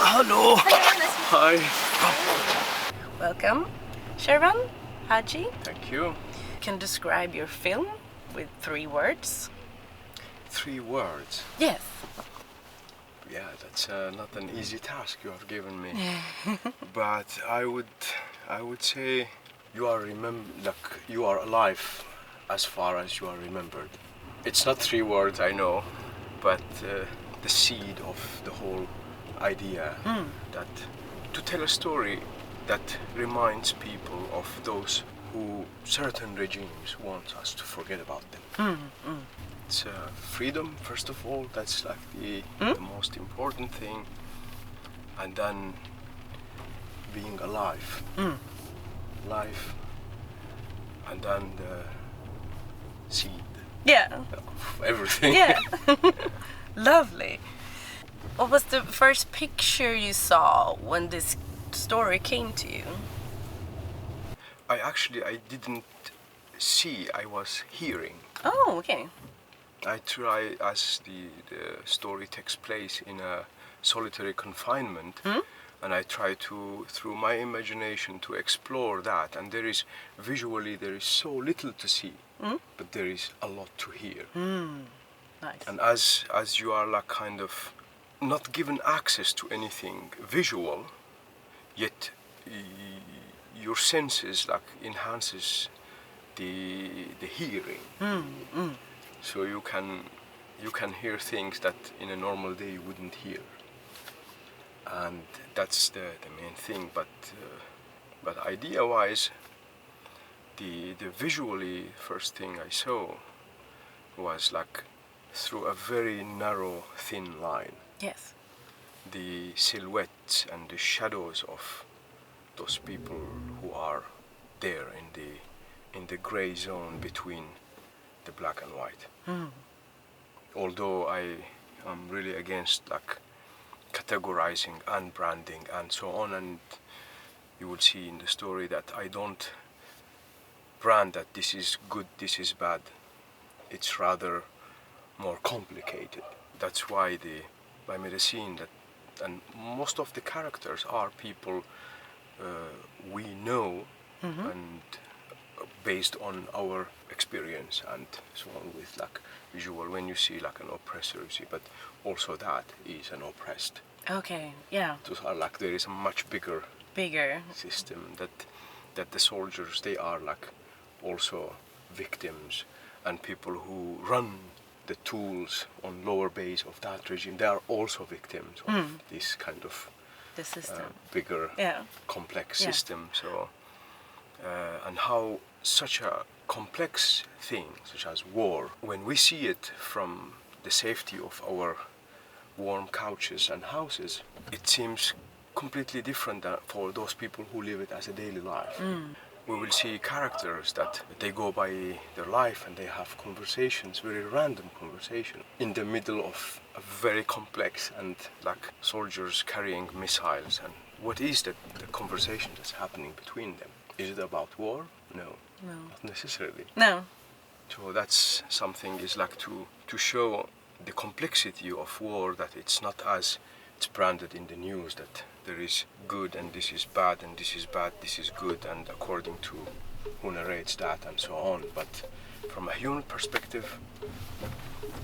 Hello. Hi. Welcome, Sherwan, Haji. Thank you. You can describe your film with 3 words. 3 words. Yes. Yeah, that's not an easy task you have given me. But I would say you are you are alive as far as you are remembered. It's not 3 words, I know, but the seed of the whole idea that to tell a story that reminds people of those who certain regimes want us to forget about them. It's freedom, first of all, that's like the most important thing, and then being alive. Life, and then the seed. Yeah. Of everything. Yeah. Lovely. What was the first picture you saw when this story came to you? I didn't see, I was hearing. Oh, okay. I try, as the story takes place in a solitary confinement, and I try to, through my imagination, to explore that. And there is so little to see, but there is a lot to hear. Nice. And as you are like kind of not given access to anything visual, yet your senses like enhances the hearing. So you can hear things that in a normal day you wouldn't hear, and that's the main thing. But idea-wise, the visually first thing I saw was like through a very narrow, thin line. Yes. The silhouettes and the shadows of those people who are there in the gray zone between the black and white. Although I am really against like categorizing and branding and so on, and you will see in the story that I don't brand that this is good, this is bad. It's rather more complicated. That's why I made a scene that, and most of the characters are people we know, and based on our experience and so on, with like visual. When you see like an oppressor, you see, but also that is an oppressed. Okay, yeah. Those are like, there is a much bigger system that the soldiers, they are like also victims, and people who run the tools on lower base of that regime, they are also victims of this kind of the system. Bigger, complex system. So, and how such a complex thing, such as war, when we see it from the safety of our warm couches and houses, it seems completely different than for those people who live it as a daily life. We will see characters that they go by their life and they have conversations, very random conversation, in the middle of a very complex, and like soldiers carrying missiles. And what is the conversation that's happening between them? Is it about war? No, not necessarily. No. So that's something, is like to show the complexity of war, that it's not as it's branded in the news, that there is good and this is bad and this is bad, this is good, and according to who narrates that and so on. But from a human perspective,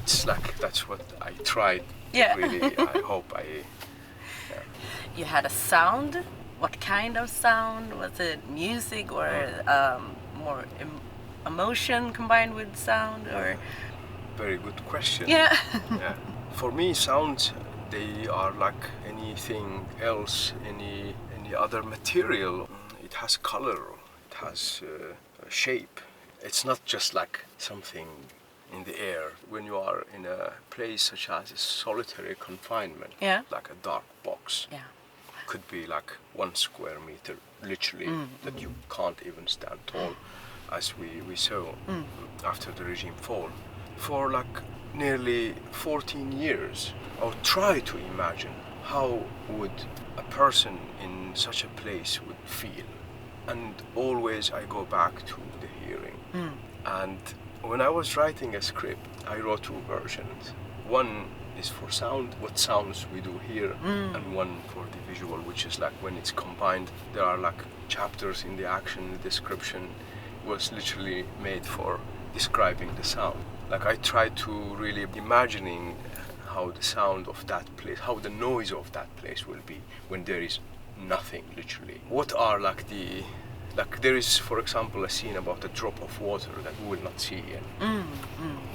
it's like, that's what I tried. Really, I hope You had a sound. What kind of sound? Was it music or more emotion combined with sound? Or very good question. Yeah. For me, sounds, they are like anything else, any other material. It has color, it has shape. It's not just like something in the air. When you are in a place such as a solitary confinement, like a dark box, could be like 1 square meter, literally, that you can't even stand tall, as we saw after the regime fall. For like nearly 14 years, I would try to imagine how would a person in such a place would feel. And always I go back to the hearing. And when I was writing a script, I wrote 2 versions. One is for sound, what sounds we do here, and one for the visual, which is like when it's combined. There are like chapters in the action, the description was literally made for describing the sound. Like I try to really imagining how the sound of that place, how the noise of that place will be when there is nothing, literally. What are like there is, for example, a scene about a drop of water that we will not see,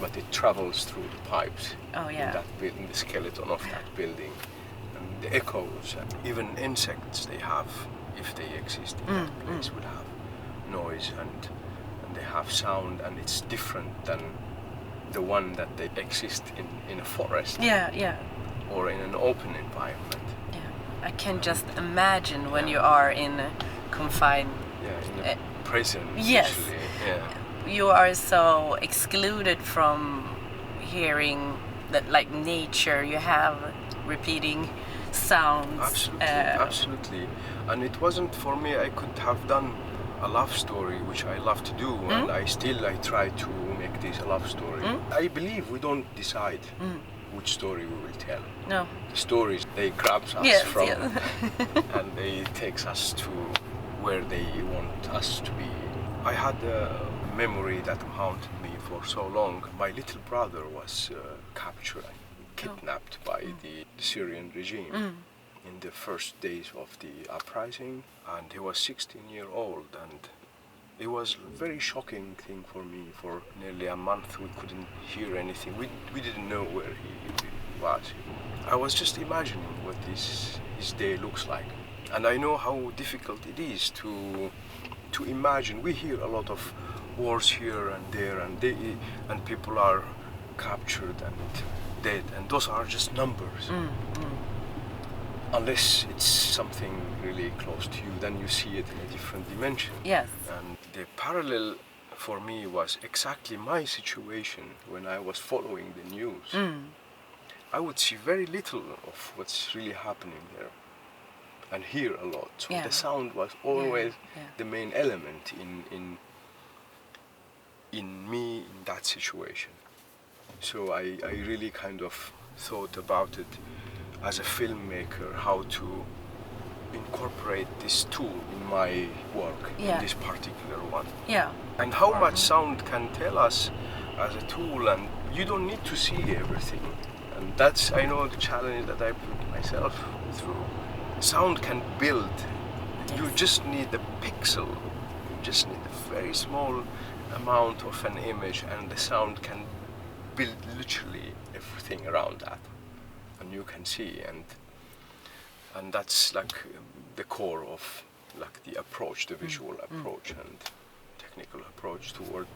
but it travels through the pipes in the skeleton of that building, and the echoes, and even insects they have, if they exist in that place, will have noise and they have sound, and it's different than the one that they exist in a forest or in an open environment. I can just imagine when you are in a confined in a prison. Yes. Actually. You are so excluded from hearing that, like nature. You have repeating sounds. Absolutely. And it wasn't for me. I could have done a love story, which I love to do, and I try to make this a love story. I believe we don't decide which story we will tell. No. The stories, they grab us from and they takes us to where they want us to be. I had a memory that haunted me for so long. My little brother was captured and kidnapped by the Syrian regime in the first days of the uprising, and he was 16 years old, and it was a very shocking thing for me. For nearly a month we couldn't hear anything. We didn't know where he was. I was just imagining what his day looks like. And I know how difficult it is to imagine. We hear a lot of wars here and there, and people are captured and dead, and those are just numbers. Unless it's something really close to you, then you see it in a different dimension. Yes. And the parallel for me was exactly my situation when I was following the news. I would see very little of what's really happening there, and hear a lot. So the sound was always the main element in me in that situation. So I really kind of thought about it as a filmmaker, how to incorporate this tool in my work, in this particular one. And how much sound can tell us as a tool, and you don't need to see everything. And that's, I know, the challenge that I put myself through. Sound can build. You just need a pixel. You just need a very small amount of an image, and the sound can build literally everything around that. And you can see, and that's like the core of like the approach, the visual approach and technical approach toward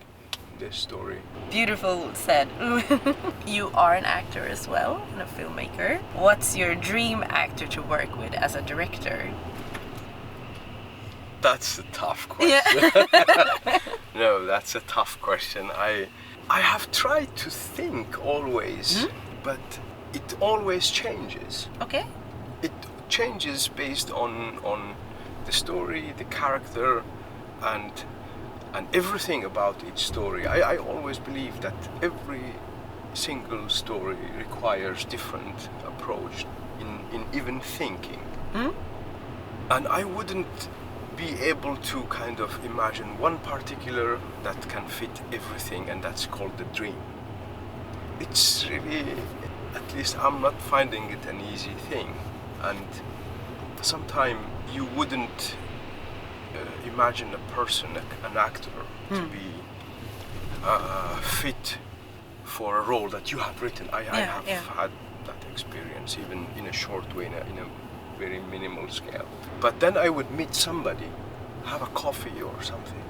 this story. Beautiful said. You are an actor as well, and a filmmaker. What's your dream actor to work with as a director? That's a tough question. No, that's a tough question. I have tried to think always, but it always changes. Okay. It changes based on the story, the character, and everything about each story. I always believe that every single story requires different approach in even thinking. And I wouldn't be able to kind of imagine one particular that can fit everything, and that's called the dream. It's really, at least I'm not finding it an easy thing, and sometimes you wouldn't imagine a person, an actor, to be fit for a role that you have written. I have had that experience, even in a short way, in a very minimal scale. But then I would meet somebody, have a coffee or something,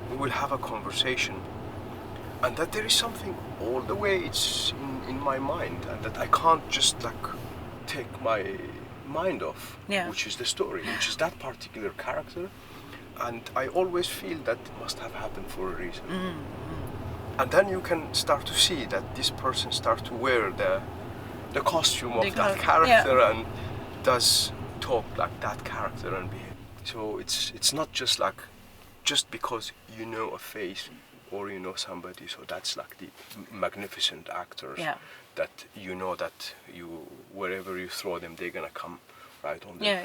we will have a conversation, and that there is something all the way it's in my mind, and that I can't just like take my mind off, which is the story, which is that particular character, and I always feel that it must have happened for a reason. And then you can start to see that this person starts to wear the costume of that character and does talk like that character and behave. So it's not just like, just because you know a face or you know somebody. So that's like the magnificent actors. Yeah. That you know that wherever you throw them, they're gonna come right on. Yeah,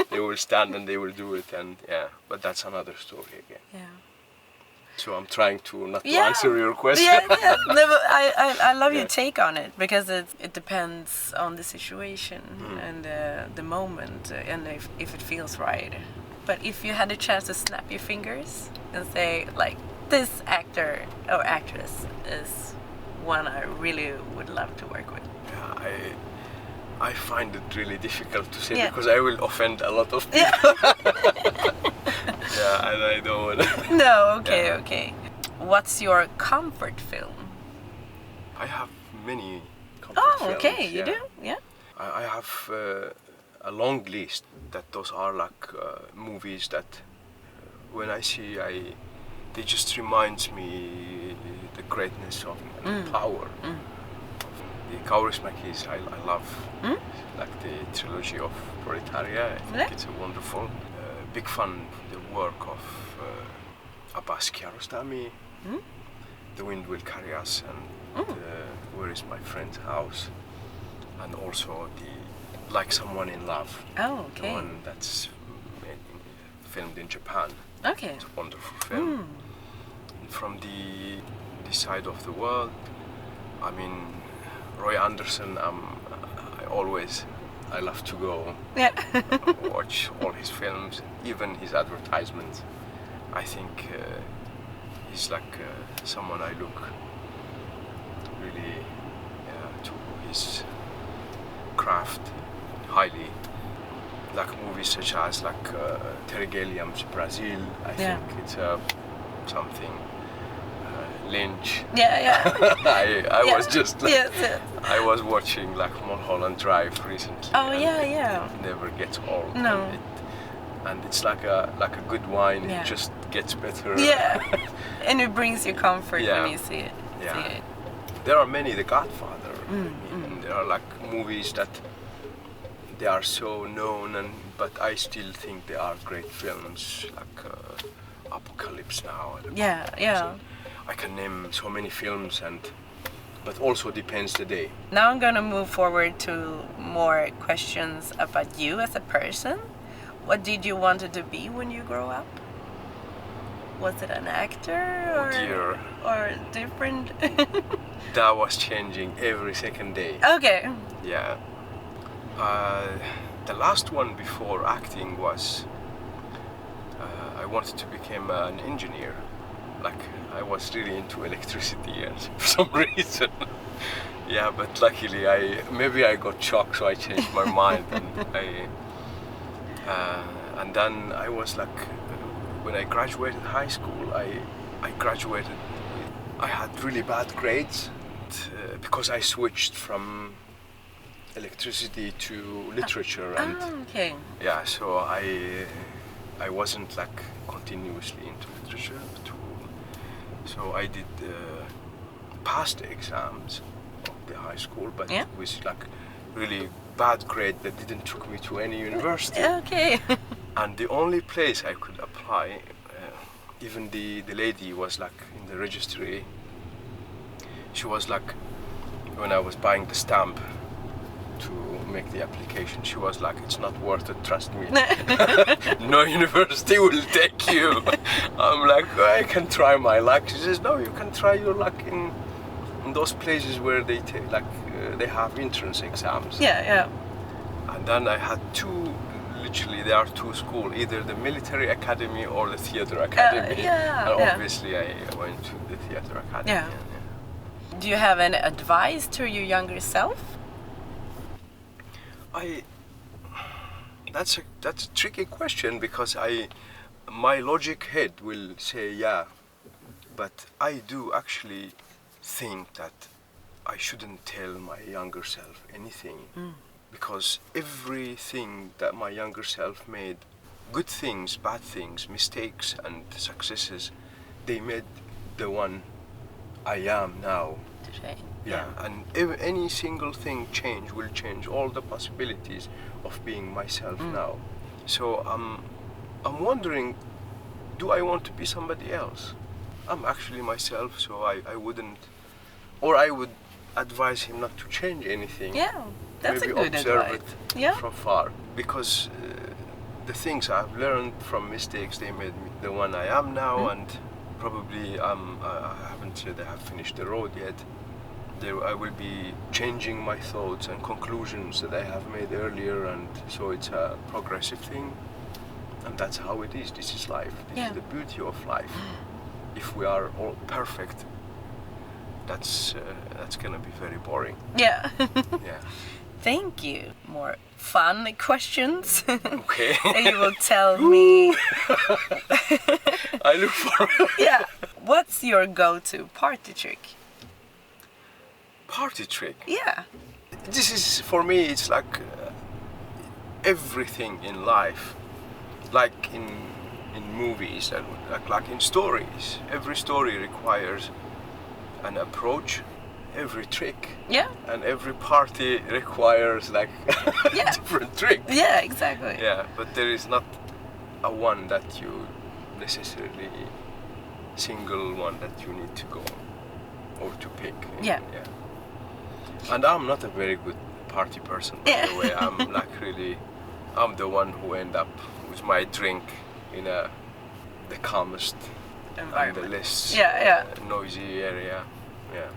They will stand and they will do it, and yeah. But that's another story again. Yeah. So I'm trying to not to answer your question. Yeah. No, but I love your take on it, because it depends on the situation and the moment, and if it feels right. But if you had a chance to snap your fingers and say, like, this actor or actress is one I really would love to work with. Yeah, I find it really difficult to say because I will offend a lot of people. Yeah, and I don't want to. No, okay. What's your comfort film? I have many comfort films. Okay, you do? Yeah. I have a long list that those are like movies that when I see, they just reminds me the greatness of and power. The Kaurismäkis I love, like the trilogy of Proletaria. I think it's a wonderful, big fan. The work of Abbas Kiarostami, The Wind Will Carry Us, and Where Is My Friend's House, and also the Like Someone in Love. Oh, okay. The one that's filmed in Japan. Okay. It's a wonderful film. And from the side of the world, I mean, Roy Anderson, I love to go watch all his films, even his advertisements. I think he's like someone I look really to his craft highly. Like movies such as like Terry Gilliam's Brazil, I think it's something. Lynch. I was just I was watching like Mulholland Drive recently. Oh yeah. It never gets old. No. And it's like a good wine. It just gets better. Yeah. And it brings you comfort when you see it. Yeah. There are many. The Godfather. And there are like movies that they are so known, but I still think they are great films, like Apocalypse Now. Yeah. I can name so many films, but also depends the day. Now I'm gonna move forward to more questions about you as a person. What did you want to be when you grow up? Was it an actor or different? That was changing every second day. Okay. Yeah. The last one before acting was I wanted to become an engineer. Like I was really into electricity and for some reason. Yeah, but luckily I got shocked, so I changed my mind, and then I was like, when I graduated high school, I graduated. I had really bad grades because I switched from electricity to literature and okay. Yeah, so I wasn't like continuously into literature. So I did pass the exams of the high school, but with like really bad grade that didn't took me to any university. Okay. And the only place I could apply, even the lady was like in the registry. She was like, when I was buying the stamp to make the application, she was like, it's not worth it, trust me. No university will take you. I'm like, I can try my luck. She says, no, you can try your luck in those places where they take they have entrance exams. Yeah. And then I had literally there are two schools, either the military academy or the theater academy. And obviously I went to the theater academy. Yeah. Do you have any advice to your younger self? That's a tricky question, because my logic head will say yeah, but I do actually think that I shouldn't tell my younger self anything, because everything that my younger self made, good things, bad things, mistakes and successes, they made the one I am now. Today. Yeah, and if any single thing will change all the possibilities of being myself now. So I'm wondering, do I want to be somebody else? I'm actually myself, so I wouldn't, or I would advise him not to change anything. Yeah, that's Maybe a good observe advice. it Yeah. from far, because the things I've learned from mistakes, they made me the one I am now, and probably I haven't said I have finished the road yet. I will be changing my thoughts and conclusions that I have made earlier, and so it's a progressive thing, and that's how it is. This is life. This is the beauty of life. If we are all perfect, that's gonna be very boring. Yeah. Yeah. Thank you. More fun questions. Okay. And you will tell me. I look for. Yeah. What's your go-to party trick? Party trick. Yeah. This is, for me, it's like everything in life, like in movies and like in stories. Every story requires an approach, every trick. Yeah. And every party requires like a different trick. Yeah, exactly. Yeah, but there is not a one that you necessarily, single one that you need to go or to pick. Yeah. And I'm not a very good party person, by the way. I'm like really, I'm the one who end up with my drink in the calmest and the less noisy area. Yeah.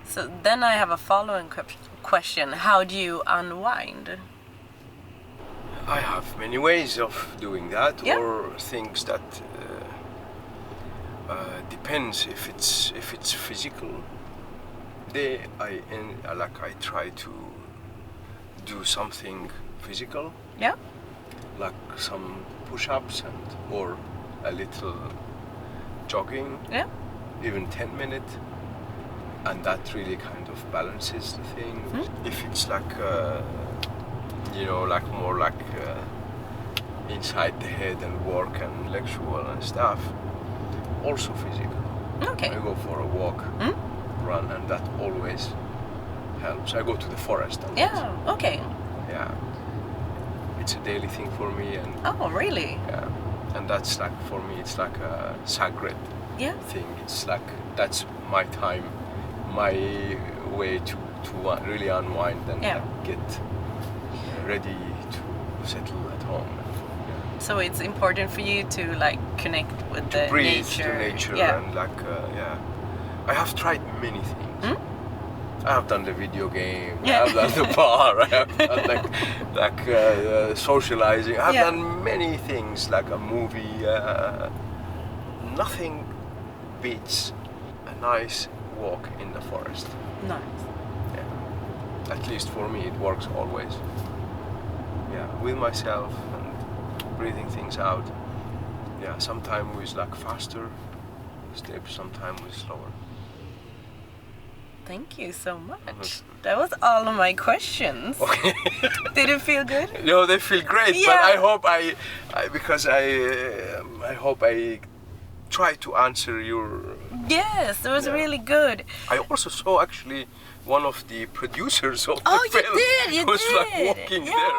So then I have a following question. How do you unwind? I have many ways of doing that, or things that depends if it's physical. I try to do something physical. Yeah. Like some push-ups or a little jogging. Yeah. Even 10 minutes. And that really kind of balances the thing. If it's like, like more like inside the head and work and intellectual and stuff, also physical. Okay. I go for a walk, run, and that always helps. I go to the forest. And okay. Yeah. It's a daily thing for me. And oh, really? Yeah. And that's like, for me, it's like a sacred thing. It's like, that's my time, my way to really unwind and get ready to settle at home. So it's important for you to like connect with the breathe nature. To nature and like I have tried many things. I have done the video game. I have done the bar. I have done like socializing. I have done many things, like a movie. Nothing beats a nice walk in the forest. Nice. Yeah. At least for me, it works always. Yeah, with myself and breathing things out. Yeah, sometimes with like faster steps, sometimes with slower. Thank you so much. That was all of my questions. Okay. Did it feel good? No, they feel great. Yeah. But I hope I hope I try to answer your. Yes, it was really good. I also saw actually one of the producers of the film you was did. like walking there.